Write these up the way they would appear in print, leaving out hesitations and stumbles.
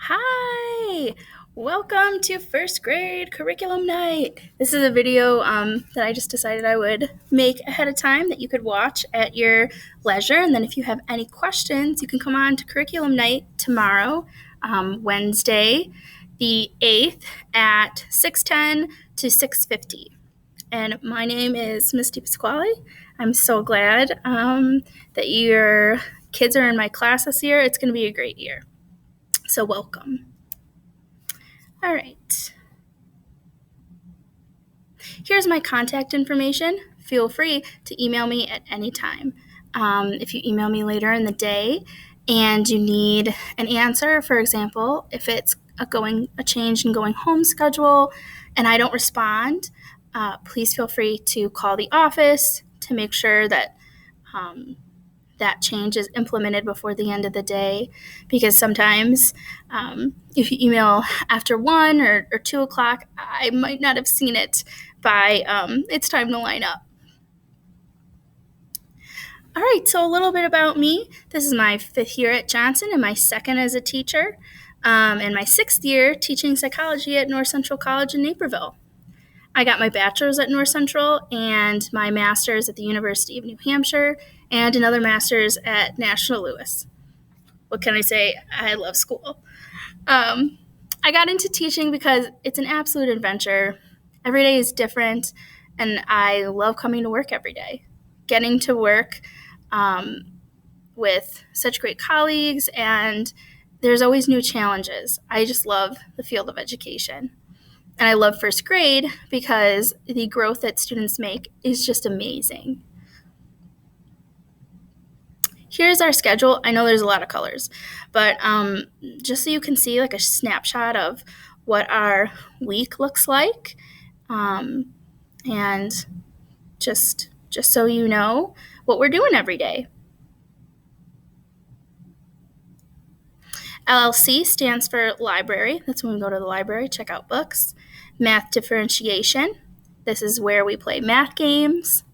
Hi! Welcome to first grade curriculum night. This is a video that I just decided I would make ahead of time that you could watch at your leisure. And then if you have any questions, you can come on to curriculum night tomorrow, Wednesday, the 8th at 6:10 to 6:50. And my name is Misty Pasquale. I'm so glad that your kids are in my class this year. It's going to be a great year. So welcome. All right. Here's my contact information. Feel free to email me at any time. If you email me later in the day and you need an answer, for example, if it's a change in going home schedule and I don't respond, please feel free to call the office to make sure that that change is implemented before the end of the day, because sometimes if you email after 1 or 2 o'clock, I might not have seen it by it's time to line up. All right, so a little bit about me. This is my 5th year at Johnson and my 2nd as a teacher, and my 6th year teaching psychology at North Central College in Naperville. I got my bachelor's at North Central and my master's at the University of New Hampshire and another master's at National Louis. What can I say? I love school. I got into teaching because it's an absolute adventure. Every day is different, and I love coming to work every day. Getting to work with such great colleagues, and there's always new challenges. I just love the field of education. And I love first grade because the growth that students make is just amazing. Here's our schedule. I know there's a lot of colors, but just so you can see like a snapshot of what our week looks like, and just so you know what we're doing every day. LLC stands for library. That's when we go to the library, check out books. Math differentiation. This is where we play math games.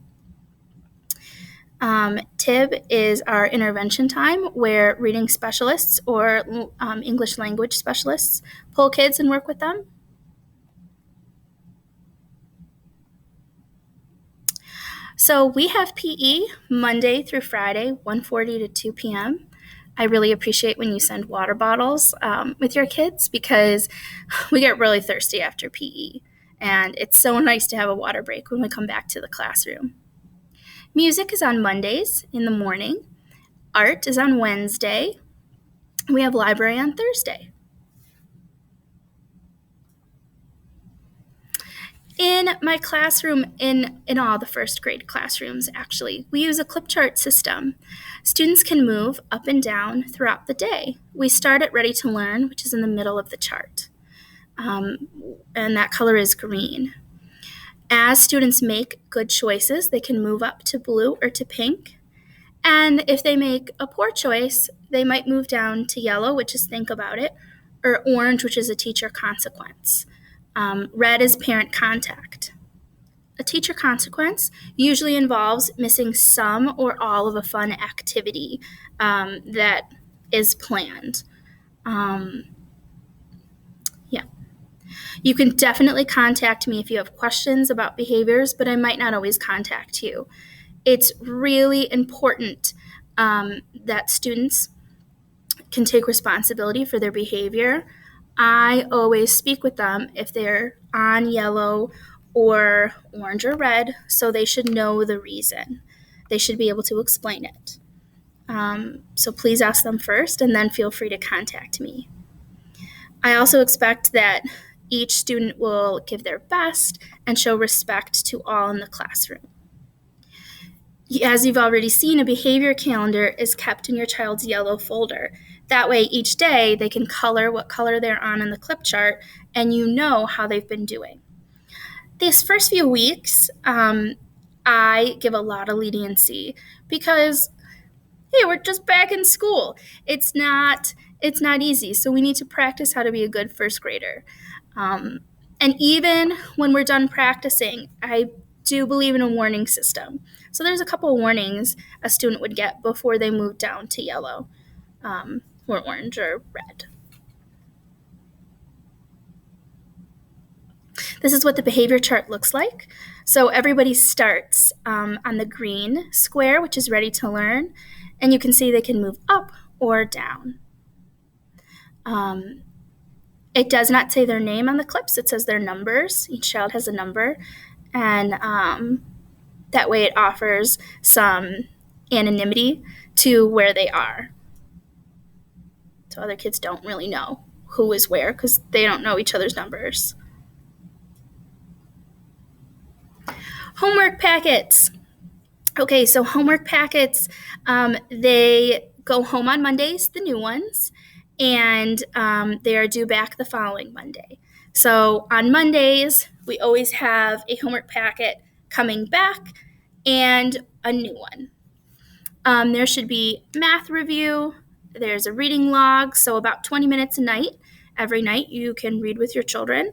TIB is our intervention time, where reading specialists or English language specialists pull kids and work with them. So we have PE Monday through Friday, 1:40 to 2 p.m. I really appreciate when you send water bottles with your kids, because we get really thirsty after PE, and it's so nice to have a water break when we come back to the classroom. Music is on Mondays in the morning. Art is on Wednesday. We have library on Thursday. In my classroom, in all the first grade classrooms, actually, we use a clip chart system. Students can move up and down throughout the day. We start at Ready to Learn, which is in the middle of the chart, and that color is green. As students make good choices, they can move up to blue or to pink. And if they make a poor choice, they might move down to yellow, which is think about it, or orange, which is a teacher consequence. Red is parent contact. A teacher consequence usually involves missing some or all of a fun activity that is planned. You can definitely contact me if you have questions about behaviors, but I might not always contact you. It's really important that students can take responsibility for their behavior. I always speak with them if they're on yellow or orange or red, so they should know the reason. They should be able to explain it. So please ask them first, and then feel free to contact me. I also expect that each student will give their best and show respect to all in the classroom. As you've already seen, a behavior calendar is kept in your child's yellow folder. That way, each day, they can color what color they're on in the clip chart, and you know how they've been doing. These first few weeks, I give a lot of leniency because, hey, we're just back in school. It's not easy, so we need to practice how to be a good first grader. And even when we're done practicing, I do believe in a warning system. So there's a couple of warnings a student would get before they move down to yellow or orange or red. This is what the behavior chart looks like. So everybody starts on the green square, which is ready to learn, and you can see they can move up or down. It does not say their name on the clips. It says their numbers. Each child has a number, and that way it offers some anonymity to where they are. So other kids don't really know who is where because they don't know each other's numbers. Homework packets. Okay, so homework packets, they go home on Mondays, the new ones, and they are due back the following Monday. So on Mondays, we always have a homework packet coming back and a new one. There should be math review. There's a reading log, so about 20 minutes a night. Every night you can read with your children,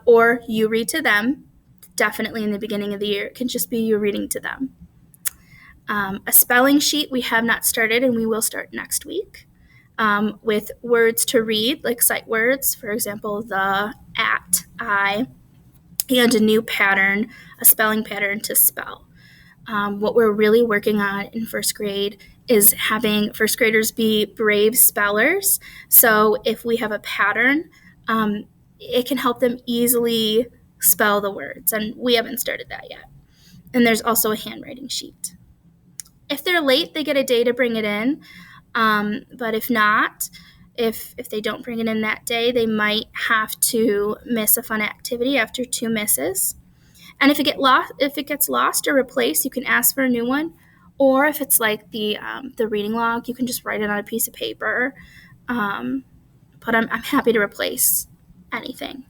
or you read to them. Definitely in the beginning of the year, it can just be you reading to them. A spelling sheet we have not started, and we will start next week, with words to read, like sight words, for example, the, at, I, and a new pattern, a spelling pattern to spell. What we're really working on in first grade is having first graders be brave spellers. So if we have a pattern, it can help them easily spell the words, and we haven't started that yet. And there's also a handwriting sheet. If they're late, they get a day to bring it in, but if not, if they don't bring it in that day, they might have to miss a fun activity after 2 misses. And if it gets lost or replaced, you can ask for a new one. Or if it's like the reading log, you can just write it on a piece of paper. But I'm happy to replace anything.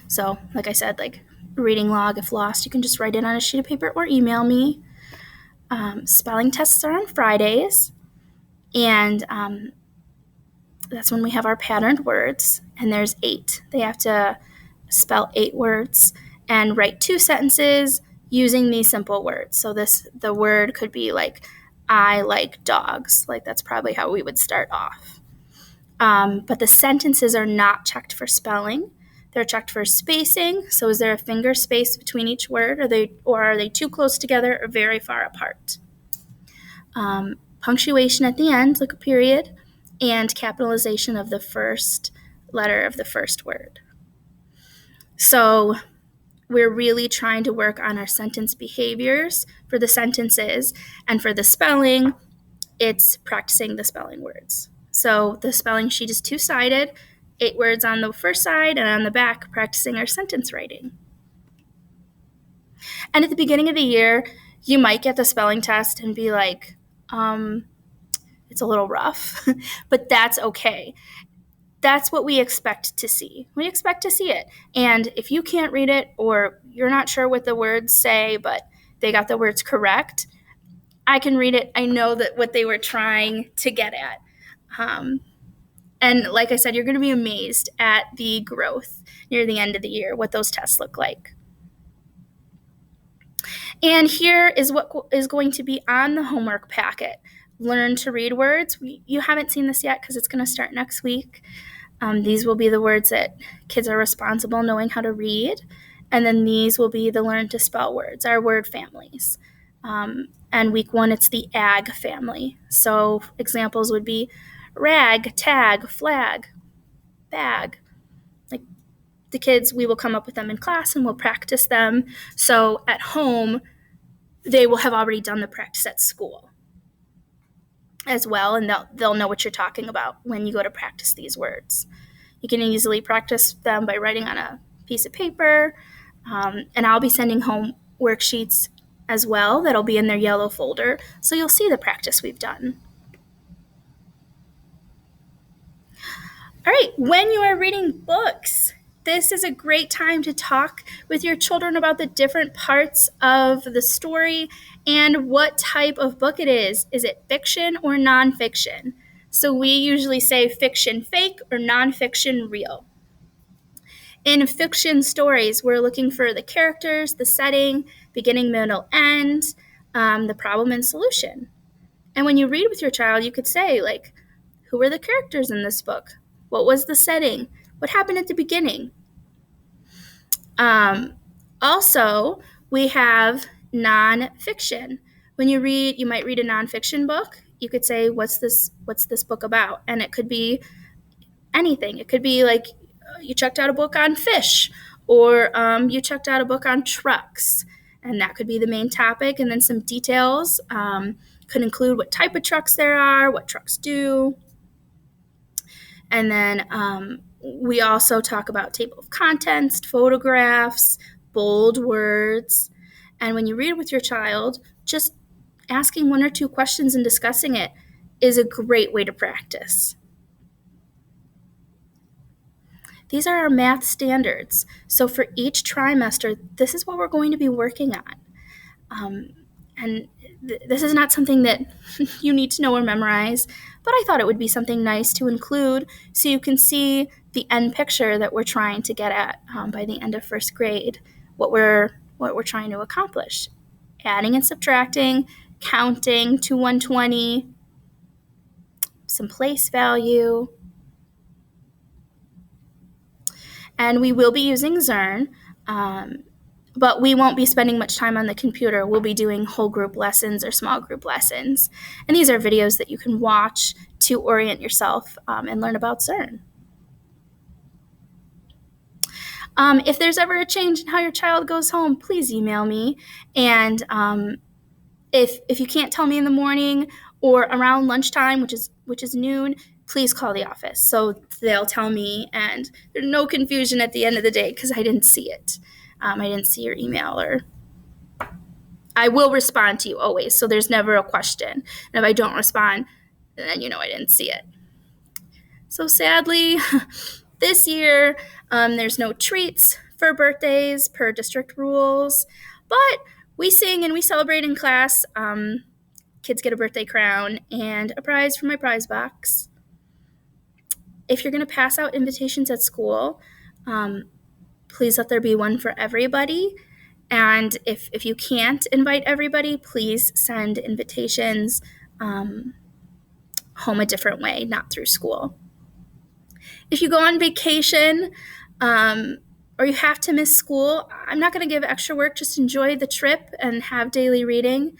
So, like I said, like reading log, if lost, you can just write it on a sheet of paper or email me. Spelling tests are on Fridays, and that's when we have our patterned words, and there's 8. They have to spell 8 words and write 2 sentences using these simple words. So the word could be like, I like dogs. Like that's probably how we would start off. But the sentences are not checked for spelling. They're checked for spacing. So is there a finger space between each word? Or are they too close together or very far apart? Punctuation at the end, like a period, and capitalization of the first letter of the first word. So we're really trying to work on our sentence behaviors for the sentences, and for the spelling, it's practicing the spelling words. So the spelling sheet is 2-sided, 8 words on the first side, and on the back, practicing our sentence writing. And at the beginning of the year, you might get the spelling test and be like, it's a little rough, but that's okay. That's what we expect to see. We expect to see it. And if you can't read it, or you're not sure what the words say, but they got the words correct, I can read it. I know that what they were trying to get at. And like I said, you're going to be amazed at the growth near the end of the year, what those tests look like. And here is what is going to be on the homework packet. Learn to read words. You haven't seen this yet because it's going to start next week. These will be the words that kids are responsible knowing how to read. And then these will be the learn to spell words, our word families. And week 1, it's the ag family. So examples would be rag, tag, flag, bag. Like the kids, we will come up with them in class and we'll practice them. So at home, they will have already done the practice at school as well, and they'll know what you're talking about when you go to practice these words. You can easily practice them by writing on a piece of paper, and I'll be sending home worksheets as well that'll be in their yellow folder, so you'll see the practice we've done. All right, when you are reading books, this is a great time to talk with your children about the different parts of the story and what type of book it is. Is it fiction or nonfiction? So we usually say fiction fake or nonfiction real. In fiction stories, we're looking for the characters, the setting, beginning, middle, end, the problem and solution. And when you read with your child, you could say, like, who are the characters in this book? What was the setting? What happened at the beginning? Also, we have nonfiction. When you read, you might read a nonfiction book. You could say, what's this book about? And it could be anything. It could be like you checked out a book on fish, or you checked out a book on trucks, and that could be the main topic. And then some details could include what type of trucks there are, what trucks do. And then we also talk about table of contents, photographs, bold words. And when you read with your child, just asking 1 or 2 questions and discussing it is a great way to practice. These are our math standards. So for each trimester, this is what we're going to be working on. And this is not something that you need to know or memorize, but I thought it would be something nice to include so you can see the end picture that we're trying to get at by the end of first grade, what we're trying to accomplish. Adding and subtracting, counting to 120, some place value. And we will be using Zearn, but we won't be spending much time on the computer. We'll be doing whole group lessons or small group lessons. And these are videos that you can watch to orient yourself and learn about Zearn. If there's ever a change in how your child goes home, please email me. And if you can't tell me in the morning or around lunchtime, which is noon, please call the office. So they'll tell me, and there's no confusion at the end of the day because I didn't see it. I didn't see your email, or I will respond to you always. So there's never a question. And if I don't respond, then you know I didn't see it. So sadly, this year, there's no treats for birthdays per district rules, but we sing and we celebrate in class. Kids get a birthday crown and a prize from my prize box. If you're going to pass out invitations at school, please let there be one for everybody. And if you can't invite everybody, please send invitations home a different way, not through school. If you go on vacation or you have to miss school, I'm not going to give extra work. Just enjoy the trip and have daily reading.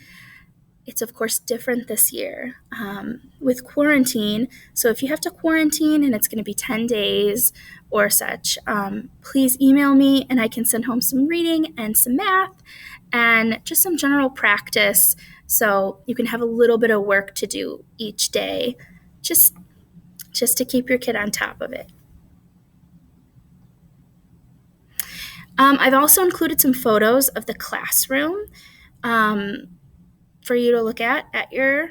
It's, of course, different this year with quarantine. So if you have to quarantine and it's going to be 10 days or such, please email me and I can send home some reading and some math and just some general practice so you can have a little bit of work to do each day just to keep your kid on top of it. I've also included some photos of the classroom for you to look at your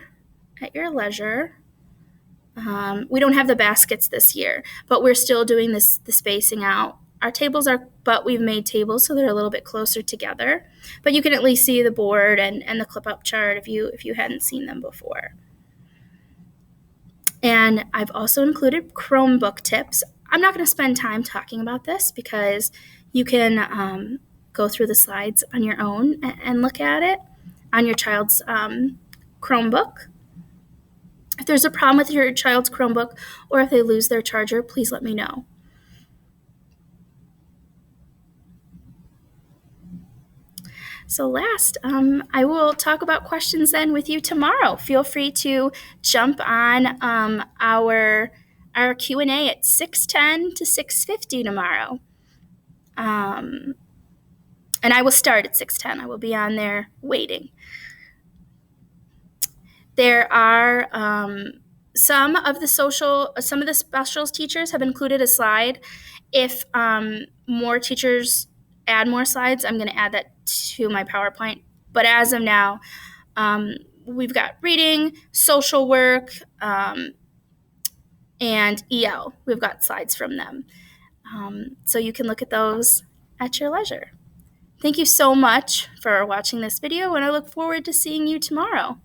leisure. We don't have the baskets this year, but we're still doing the spacing out. Our tables but we've made tables so they're a little bit closer together. But you can at least see the board and the clip-up chart if you hadn't seen them before. And I've also included Chromebook tips. I'm not going to spend time talking about this because you can go through the slides on your own and look at it on your child's Chromebook. If there's a problem with your child's Chromebook or if they lose their charger, please let me know. So last, I will talk about questions then with you tomorrow. Feel free to jump on our Q&A at 6:10 to 6:50 tomorrow. And I will start at 6:10. I will be on there waiting. There are some of the specials teachers have included a slide. If more teachers add more slides, I'm going to add that to my PowerPoint. But as of now, we've got reading, social work, and EL. We've got slides from them. So you can look at those at your leisure. Thank you so much for watching this video, and I look forward to seeing you tomorrow.